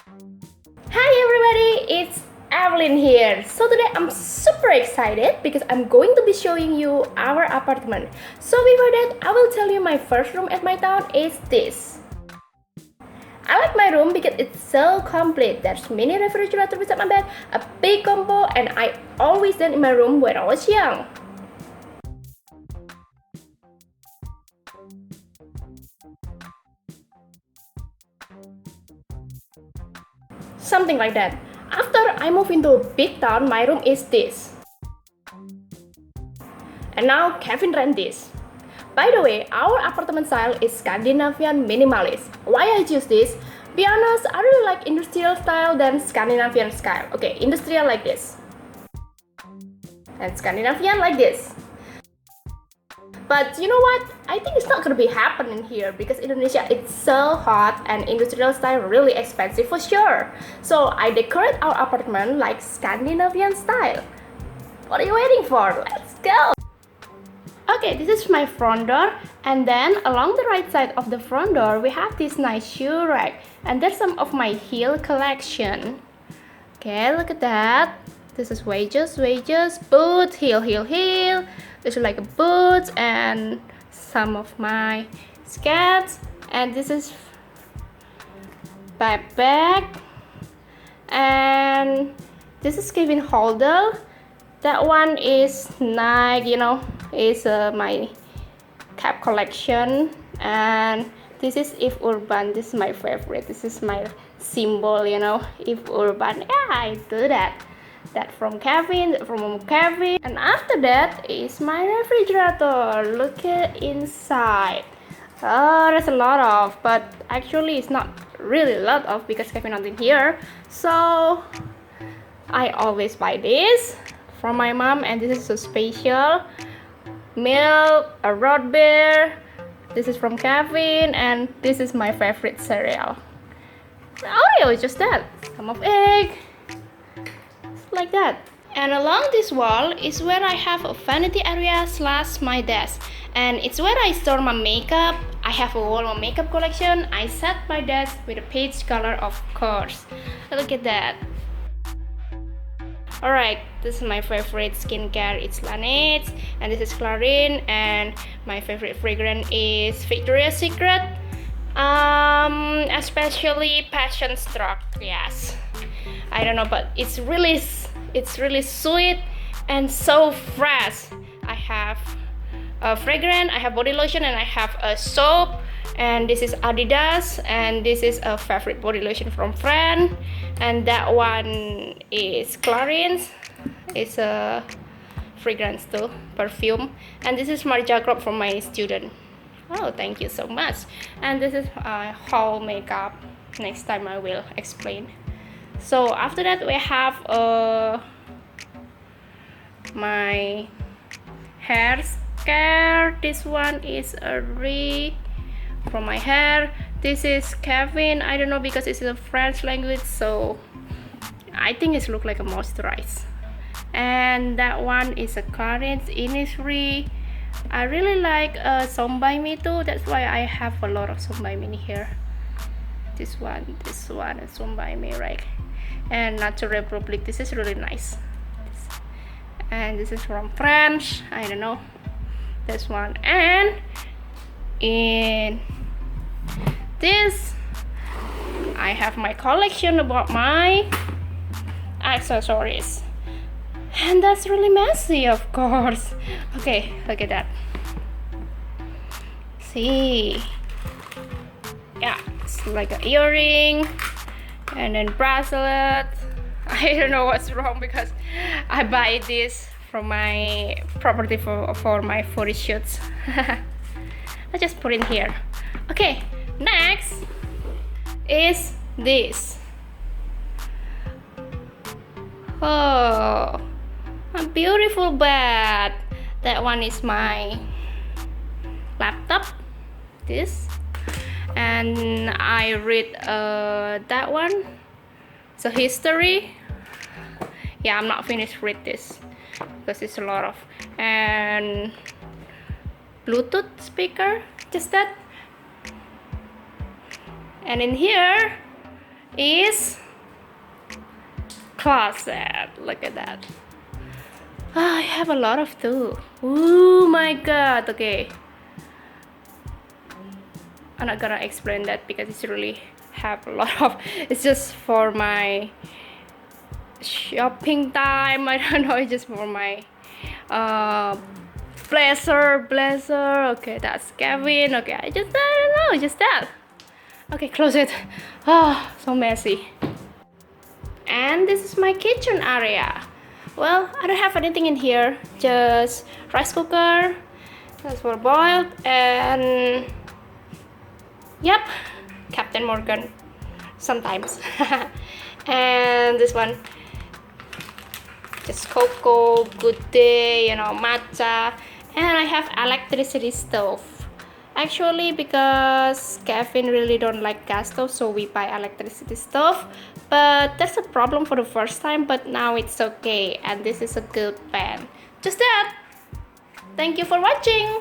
Hi everybody, it's Evelyn here. So today I'm super excited because I'm going to be showing you our apartment. So before that, I will tell you my first room at my town is this. I like my room because it's so complete. There's mini refrigerator beside my bed, a big combo, and I always done in my room when I was young. Something like that. After I move into a big town, my room is this. And now Kevin rent this. By the way, our apartment style is Scandinavian minimalist. Why I choose this? Be honest, I really like industrial style than Scandinavian style. Okay, industrial like this. And Scandinavian like this. But you know what? I think it's not gonna be happening here because Indonesia it's so hot and industrial style really expensive for sure. So I decorate our apartment like Scandinavian style. What are you waiting for? Let's go! Okay, this is my front door, and then along the right side of the front door we have this nice shoe rack, and there's some of my heel collection. Okay, look at that. This is wedges, boots, heel. This is like a boots and some of my skates, and this is backpack, and this is Kevin holder. That one is Nike, is my cap collection, and this is If Urban. This is my favorite. This is my symbol, If Urban. Yeah, I do that. That from Kevin, and after that is my refrigerator. Look at inside. Oh, there's a lot of, but actually it's not really a lot of because Kevin not in here. So I always buy this from my mom, and this is so special. Milk, a root beer. This is from Kevin, and this is my favorite cereal. Oreo, just that. Some of egg. Like that. And along this wall is where I have a vanity area / my desk, and it's where I store my makeup. I have a whole makeup collection. I set my desk with a peach color, of course. Look at that. Alright, this is my favorite skincare. It's Laneige, and this is Clarins, and my favorite fragrance is Victoria's Secret, especially Passion Struck. Yes, I don't know, but it's really sweet and so fresh. I have a fragrance, I have body lotion, and I have a soap, and this is Adidas, and this is a favorite body lotion from friend, and that one is Clarins. It's a fragrance too, perfume, and this is Marja Crop from my student. Oh, thank you so much. And this is whole makeup. Next time I will explain. So after that we have my hair care. This one is a from my hair. This is Kevin. I don't know because it's a French language, so I think it looks like a moisturize. And that one is a Clarins Innisfree. I really like Some by Me too. That's why I have a lot of Some by Me here. This one, and Some by Me, right? And Natural Republic. This is really nice. And this is from French. I don't know. This one. And in this, I have my collection about my accessories. And that's really messy, of course. Okay, look at that. See. Yeah, it's like an earring, and then bracelet. I don't know what's wrong because I buy this from my property for my photo shoots. I just put it here. Okay, next is this. Oh, a beautiful bed. That one is my laptop. This. And I read that one. So history. Yeah, I'm not finished with this because it's a lot of. And Bluetooth speaker, just that. And in here is closet. Look at that. I have a lot of too. Oh my god. Okay, I'm not gonna explain that because it's really have a lot of, it's just for my shopping time. I don't know, it's just for my blazer. Okay, that's Kevin. Okay, I don't know, just that. Okay, close it. Ah, so messy. And this is my kitchen area. Well, I don't have anything in here, just rice cooker that's for boiled, and yep, Captain Morgan sometimes. And this one, just cocoa, good day, you know, matcha. And I have electricity stove. Actually, because Kevin really don't like gas stove, so we buy electricity stove. But that's a problem for the first time, but now it's okay. And this is a good pan. Just that. Thank you for watching.